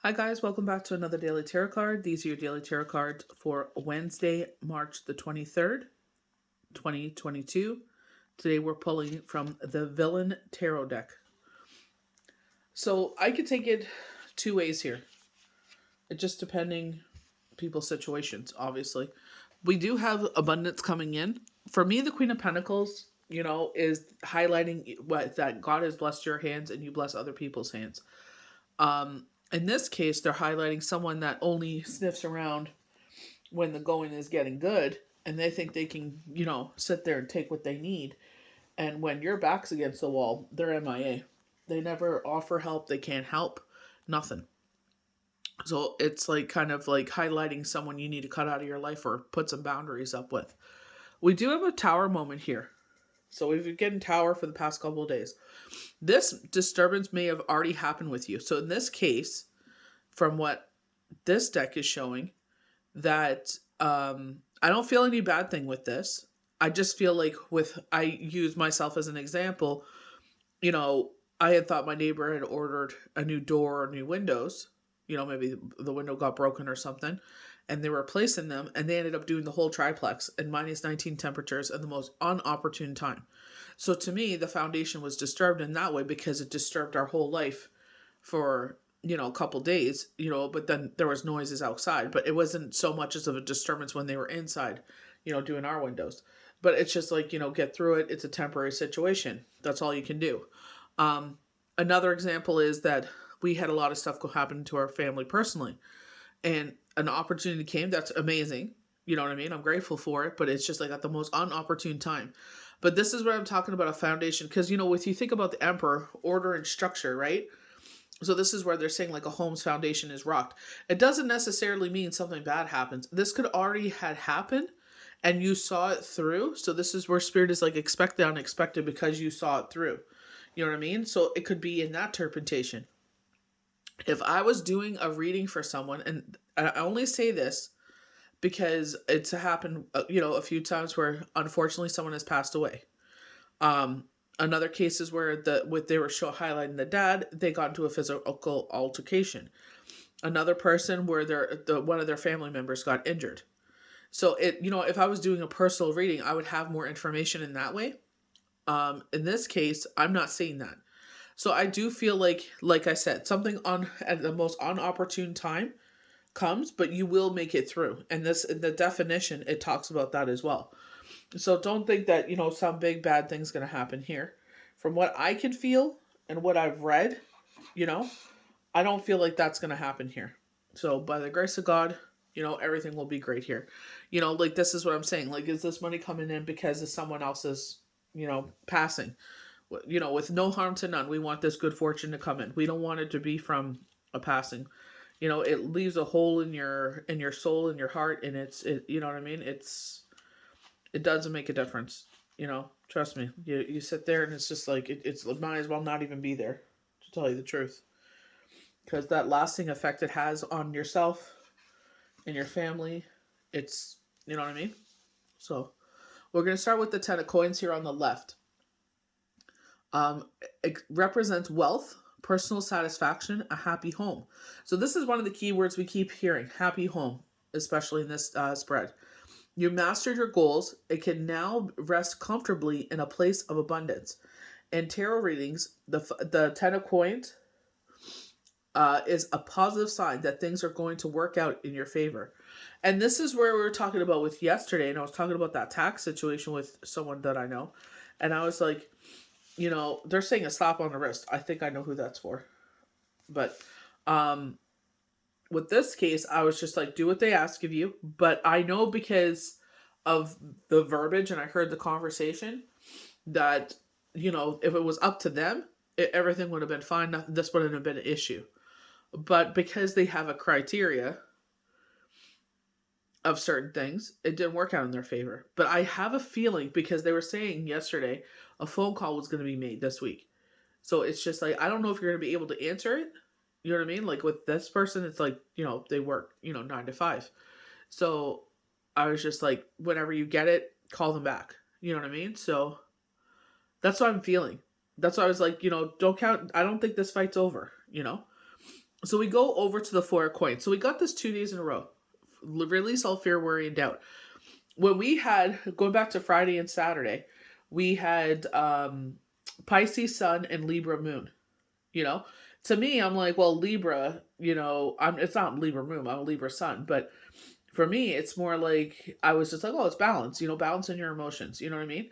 Hi guys, welcome back to another daily tarot card. These are your daily tarot cards for Wednesday, March the 23rd, 2022. Today we're pulling from the Villain Tarot deck. So I could take it two ways here. It just depending people's situations, obviously. We do have abundance coming in. For me, the Queen of Pentacles, is highlighting what that God has blessed your hands and you bless other people's hands. In this case, they're highlighting someone that only sniffs around when the going is getting good and they think they can, sit there and take what they need. And when your back's against the wall, they're MIA. They never offer help. They can't help. Nothing. So it's like kind of like highlighting someone you need to cut out of your life or put some boundaries up with. We do have a tower moment here. So we've been getting tower for the past couple of days. This disturbance may have already happened with you. So in this case, from what this deck is showing, that I don't feel any bad thing with this. I just feel like I use myself as an example, I had thought my neighbor had ordered a new door or new windows. Maybe the window got broken or something, and they were replacing them, and they ended up doing the whole triplex in -19 temperatures at the most unopportune time. So to me, the foundation was disturbed in that way because it disturbed our whole life for a couple days, but then there was noises outside, but it wasn't so much as of a disturbance when they were inside, doing our windows. But it's just like, get through it. It's a temporary situation. That's all you can do. Another example is that we had a lot of stuff happen to our family personally, and an opportunity came. That's amazing. You know what I mean? I'm grateful for it, but it's just like at the most unopportune time. But this is what I'm talking about, a foundation, because, if you think about the emperor, order and structure, right? So this is where they're saying like a home's foundation is rocked. It doesn't necessarily mean something bad happens. This could already had happened and you saw it through. So this is where spirit is like expect the unexpected because you saw it through. You know what I mean? So it could be in that interpretation. If I was doing a reading for someone, and I only say this because it's happened, a few times where unfortunately someone has passed away. Another case is where they were highlighting the dad, they got into a physical altercation. Another person where one of their family members got injured. So if I was doing a personal reading, I would have more information in that way. In this case, I'm not seeing that. So I do feel like I said, something on at the most unopportune time comes, but you will make it through. And the definition, it talks about that as well. So don't think that, some big bad thing's going to happen here. From what I can feel and what I've read, I don't feel like that's going to happen here. So by the grace of God, everything will be great here. Like this is what I'm saying. Like, is this money coming in because of someone else's, passing? With no harm to none. We want this good fortune to come in. We don't want it to be from a passing. It leaves a hole in your soul, in your heart, and you know what I mean? It doesn't make a difference. Trust me. You sit there and it's just like it might as well not even be there, to tell you the truth, because that lasting effect it has on yourself and your family, it's, you know what I mean. So we're going to start with the 10 of coins here on the left. It represents wealth, personal satisfaction, a happy home. So this is one of the key words we keep hearing, happy home, especially in this spread. You mastered your goals. It can now rest comfortably in a place of abundance. In tarot readings, the 10 of coins is a positive sign that things are going to work out in your favor. And this is where we were talking about with yesterday, and I was talking about that tax situation with someone that I know. And I was like, they're saying a slap on the wrist. I think I know who that's for. But with this case, I was just like, do what they ask of you. But I know because of the verbiage and I heard the conversation that, if it was up to them, everything would have been fine. This wouldn't have been an issue. But because they have a criteria of certain things, it didn't work out in their favor. But I have a feeling, because they were saying yesterday a phone call was going to be made this week. So it's just like, I don't know if you're going to be able to answer it. You know what I mean? Like with this person, it's like, they work, 9 to 5. So I was just like, whenever you get it, call them back. You know what I mean? So that's what I'm feeling. That's why I was like, don't count. I don't think this fight's over, So we go over to the Four of Coins. So we got this 2 days in a row. Release all fear, worry, and doubt. When we had, going back to Friday and Saturday, we had Pisces Sun and Libra Moon. You know, to me, I'm like, well, Libra, it's not Libra Moon, I'm a Libra Sun. But for me, it's more like, I was just like, oh, it's balance, balance in your emotions. You know what I mean?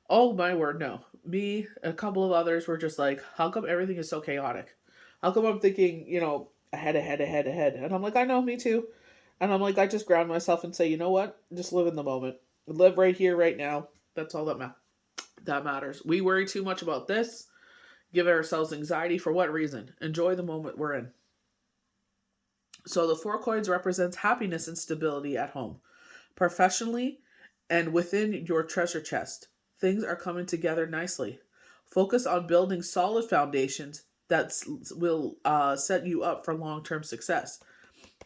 Oh, my word, no. Me, a couple of others were just like, how come everything is so chaotic? How come I'm thinking, ahead, ahead, ahead, ahead? And I'm like, I know, me too. And I'm like, I just ground myself and say, you know what? Just live in the moment. Live right here, right now. That's all that matters. We worry too much about this, give ourselves anxiety. For what reason? Enjoy the moment we're in. So the Four Coins represents happiness and stability at home, professionally, and within your treasure chest. Things are coming together nicely. Focus on building solid foundations that will set you up for long-term success.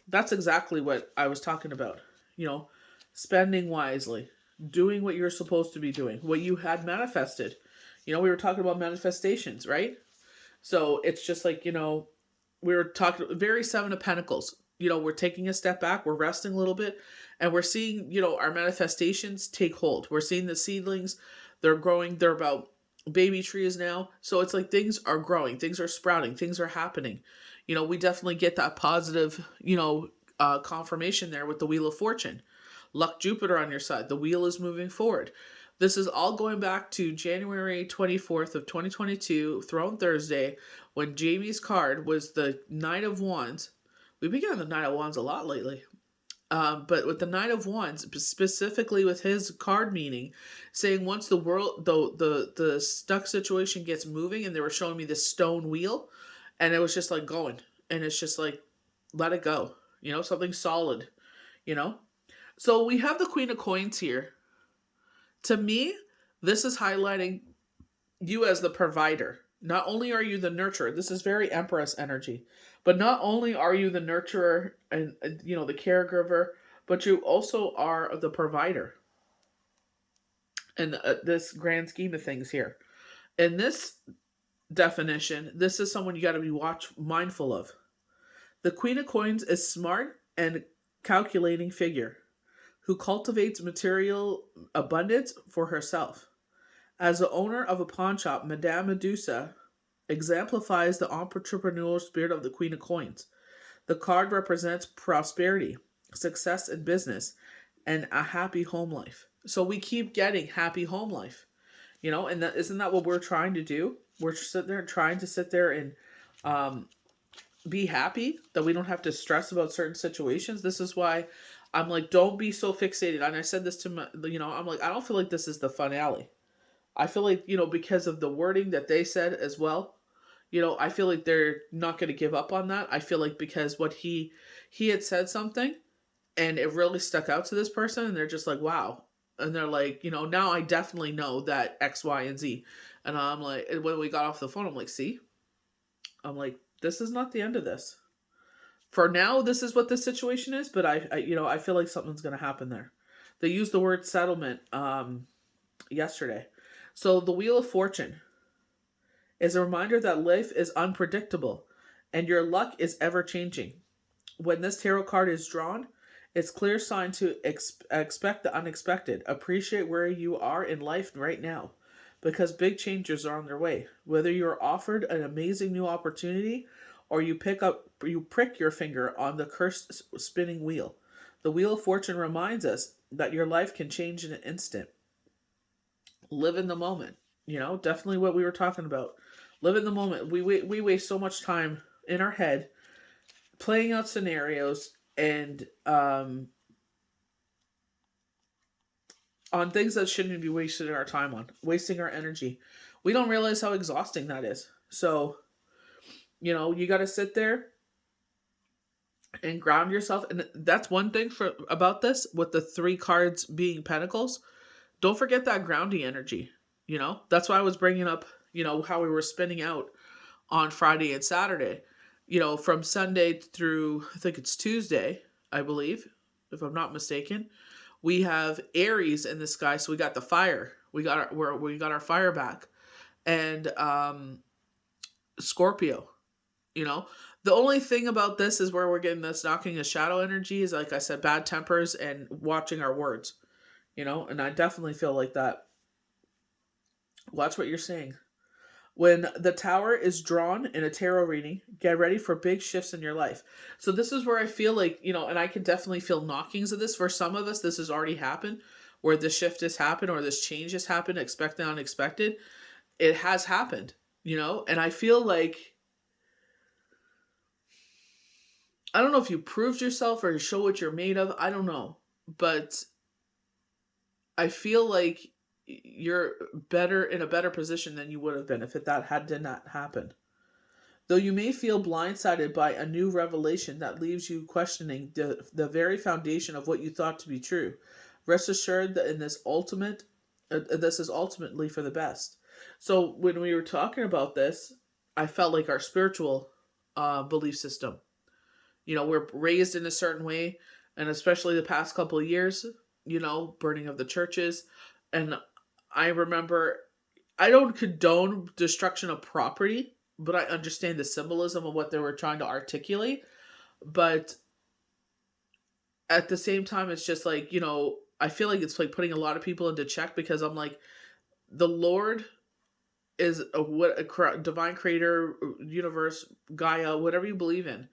That's exactly what I was talking about. You know, spending wisely, doing what you're supposed to be doing, what you had manifested. We were talking about manifestations, right? So it's just like, we were talking very Seven of Pentacles. We're taking a step back, we're resting a little bit, and we're seeing, our manifestations take hold. We're seeing the seedlings, they're growing, they're about baby trees now. So it's like things are growing, things are sprouting, things are happening. We definitely get that positive, confirmation there with the Wheel of Fortune. Luck Jupiter on your side. The wheel is moving forward. This is all going back to January 24th of 2022, Throne Thursday, when Jamie's card was the Knight of Wands. We've been getting the Knight of Wands a lot lately. But with the Knight of Wands, specifically with his card meaning, saying once the world, the stuck situation gets moving, and they were showing me this stone wheel, and it was just like going, and it's just like, let it go, something solid, you know. So we have the Queen of Coins here. To me, this is highlighting you as the provider. Not only are you the nurturer, this is very Empress energy, but not only are you the nurturer and, the caregiver, but you also are the provider in this grand scheme of things here. In this definition, this is someone you got to be mindful of. The Queen of Coins is smart and calculating figure who cultivates material abundance for herself. As the owner of a pawn shop, Madame Medusa exemplifies the entrepreneurial spirit of the Queen of Coins. The card represents prosperity, success in business, and a happy home life. So we keep getting happy home life, and isn't that what we're trying to do? We're trying to sit there and be happy, that we don't have to stress about certain situations. This is why I'm like, don't be so fixated. And I said this to my, I'm like, I don't feel like this is the finale. I feel like, because of the wording that they said as well, I feel like they're not going to give up on that. I feel like because what he had said something and it really stuck out to this person, and they're just like, wow. And they're like, now I definitely know that X, Y, and Z. And I'm like, and when we got off the phone, I'm like, see? I'm like, this is not the end of this. For now, this is what the situation is, but I feel like something's going to happen there. They used the word settlement yesterday. So the Wheel of Fortune is a reminder that life is unpredictable and your luck is ever changing. When this tarot card is drawn, it's clear sign to expect the unexpected. Appreciate where you are in life right now, because big changes are on their way. Whether you're offered an amazing new opportunity or you prick your finger on the cursed spinning wheel. The Wheel of Fortune reminds us that your life can change in an instant. Live in the moment. Definitely what we were talking about. Live in the moment. We waste so much time in our head playing out scenarios and on things that shouldn't be wasting our time on, wasting our energy. We don't realize how exhausting that is. So, you got to sit there and ground yourself. And that's one thing about this, with the 3 cards being pentacles. Don't forget that grounding energy. That's why I was bringing up, how we were spinning out on Friday and Saturday, from Sunday through, I think it's Tuesday, I believe, if I'm not mistaken. We have Aries in the sky, so we got the fire. We got our fire back. And Scorpio, The only thing about this is where we're getting this knocking of shadow energy is, like I said, bad tempers and watching our words, and I definitely feel like that. Watch what you're saying. When the tower is drawn in a tarot reading, get ready for big shifts in your life. So this is where I feel like, and I can definitely feel knockings of this. For some of us, this has already happened, where the shift has happened or this change has happened, expected, unexpected. It has happened, and I feel like, I don't know if you proved yourself or you show what you're made of. I don't know. But I feel like you're better in a better position than you would have been if did not happen. Though you may feel blindsided by a new revelation that leaves you questioning the very foundation of what you thought to be true, rest assured that this is ultimately for the best. So when we were talking about this, I felt like our spiritual belief system. We're raised in a certain way, and especially the past couple of years, burning of the churches. And I remember, I don't condone destruction of property, but I understand the symbolism of what they were trying to articulate. But at the same time, it's just like, I feel like it's like putting a lot of people into check, because I'm like, the Lord is a divine creator, universe, Gaia, whatever you believe in.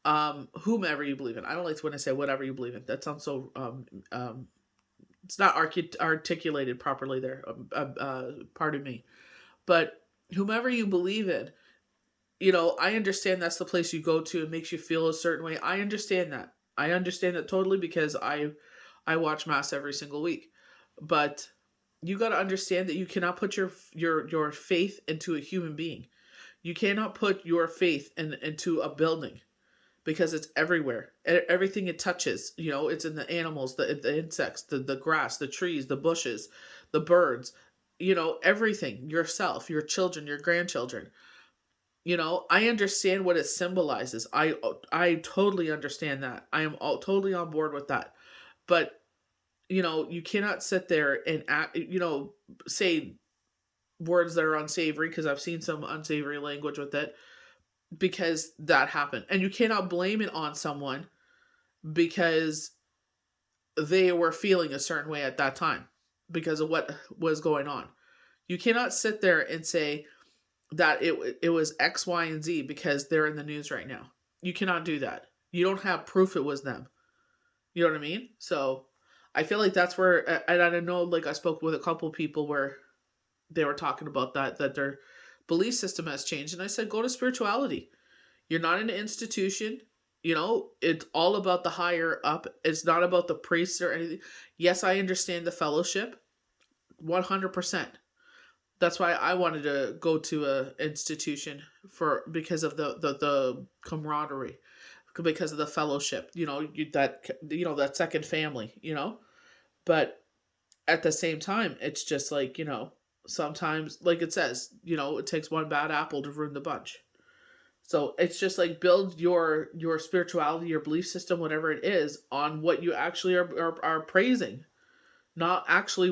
Whomever you believe in. I don't like when I say whatever you believe in. That sounds so it's not articulated properly there. Pardon me. But whomever you believe in, I understand that's the place you go to and makes you feel a certain way. I understand that. I understand that totally, because I watch mass every single week. But you got to understand that you cannot put your faith into a human being. You cannot put your faith into a building, because it's everywhere. Everything it touches, it's in the animals, the insects, the grass, the trees, the bushes, the birds, everything, yourself, your children, your grandchildren. I understand what it symbolizes. I totally understand that. I am totally on board with that. But, you cannot sit there and say words that are unsavory, because I've seen some unsavory language with it, because that happened. And you cannot blame it on someone because they were feeling a certain way at that time because of what was going on. You cannot sit there and say that it was X, Y, and Z because they're in the news right now. You cannot do that. You don't have proof it was them. You know what I mean? So I feel like that's where, and I know, like, I spoke with a couple people where they were talking about that their belief system has changed. And I said, go to spirituality. You're not in an institution. It's all about the higher up. It's not about the priests or anything. Yes, I understand the fellowship 100%. That's why I wanted to go to a institution because of the camaraderie, because of the fellowship, that second family, but at the same time, it's just like, sometimes, like it says, it takes one bad apple to ruin the bunch. So it's just like, build your spirituality, your belief system, whatever it is, on what you actually are praising, not actually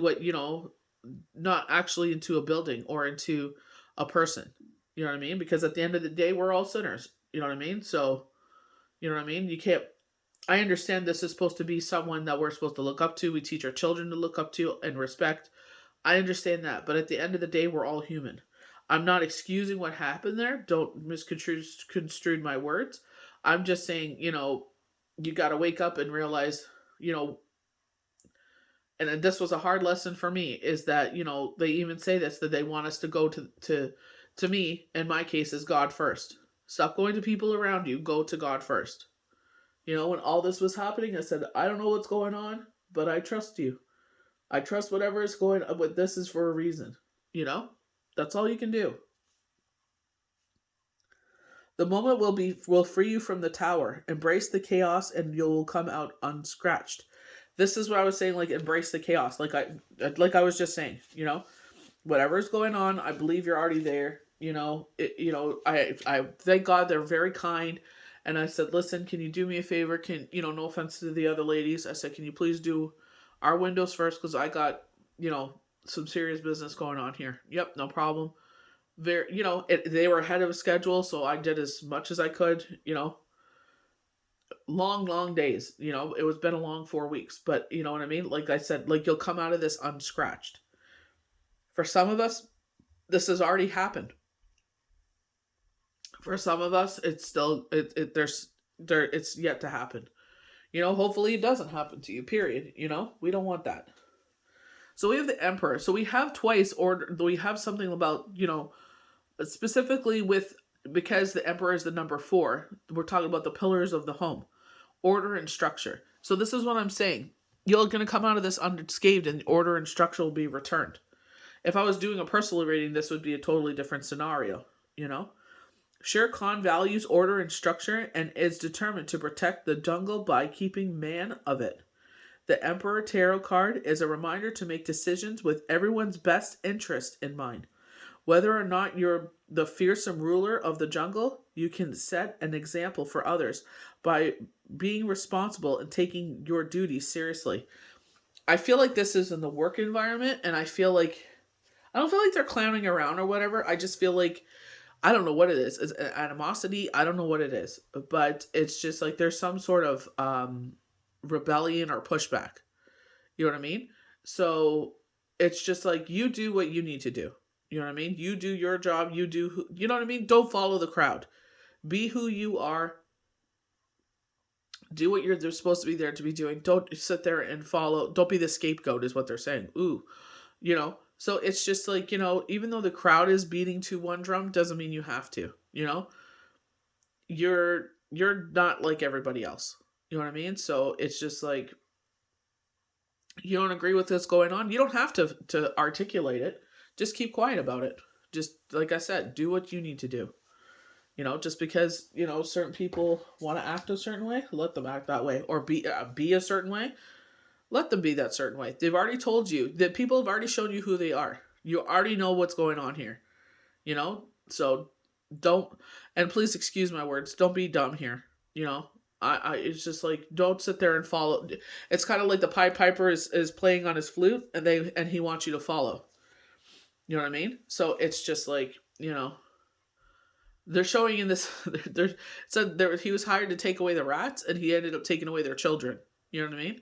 not actually into a building or into a person. You know what I mean? Because at the end of the day, we're all sinners. You know what I mean? So, you know what I mean? You can't. I understand this is supposed to be someone that we're supposed to look up to. We teach our children to look up to and respect. I understand that, but at the end of the day, we're all human. I'm not excusing what happened there. Don't misconstrue my words. I'm just saying, you got to wake up and realize, and this was a hard lesson for me, is that, they even say this, that they want us to go to me, in my case, is God first. Stop going to people around you. Go to God first. When all this was happening, I said, I don't know what's going on, but I trust you. I trust whatever is going on, but this is for a reason. That's all you can do. The moment will free you from the tower. Embrace the chaos and you'll come out unscratched. This is what I was saying, like, embrace the chaos. Like I was just saying, whatever's going on, I believe you're already there. I thank God they're very kind. And I said, listen, can you do me a favor? No offense to the other ladies. I said, can you please do our windows first? Because I got, some serious business going on here. Yep, no problem. very, they were ahead of schedule, so I did as much as I could. Long, long days. It was been a long 4 weeks, but you know what I mean. Like I said, like you'll come out of this unscratched. For some of us, this has already happened. For some of us, it's still it's yet to happen. Hopefully it doesn't happen to you. Period. We don't want that. So we have the emperor. So we have twice, or we have something about specifically with, because the emperor is the number 4. We're talking about the pillars of the home, order and structure. So this is what I'm saying. You're going to come out of this unscathed, and order and structure will be returned. If I was doing a personal rating, this would be a totally different scenario. Shere Khan values order and structure and is determined to protect the jungle by keeping man of it. The Emperor Tarot card is a reminder to make decisions with everyone's best interest in mind. Whether or not you're the fearsome ruler of the jungle, you can set an example for others by being responsible and taking your duties seriously. I feel like this is in the work environment, and I don't feel like they're clowning around or whatever. I just feel like, I don't know what it is. It's animosity. I don't know what it is. But it's just like there's some sort of rebellion or pushback. You know what I mean? So it's just like, you do what you need to do. You know what I mean? You do your job. You know what I mean? Don't follow the crowd. Be who you are. Do what they're supposed to be there to be doing. Don't sit there and follow. Don't be the scapegoat is what they're saying. Ooh. So it's just like, even though the crowd is beating to one drum, doesn't mean you have to, you're not like everybody else. You know what I mean? So it's just like, you don't agree with this going on. You don't have to articulate it. Just keep quiet about it. Just like I said, do what you need to do. Just because, certain people want to act a certain way, let them act that way, or be a certain way. Let them be that certain way. They've already told you that people have already shown you who they are. You already know what's going on here. So don't, and please excuse my words, don't be dumb here. It's just like, don't sit there and follow. It's kind of like the Pied Piper is playing on his flute, and he wants you to follow. You know what I mean? So it's just like, they're showing in this, he was hired to take away the rats, and he ended up taking away their children. You know what I mean?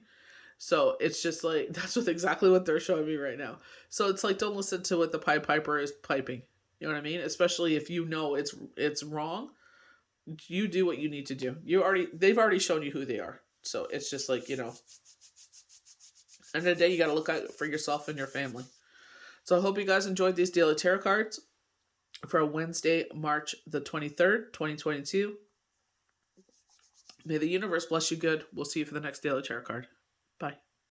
So it's just like, that's exactly what they're showing me right now. So it's like, don't listen to what the Pied Piper is piping. You know what I mean? Especially if you know it's wrong. You do what you need to do. They've already shown you who they are. So it's just like, end of the day, you got to look out for yourself and your family. So I hope you guys enjoyed these daily tarot cards for Wednesday, March the 23rd, 2022. May the universe bless you good. We'll see you for the next daily tarot card. Bye.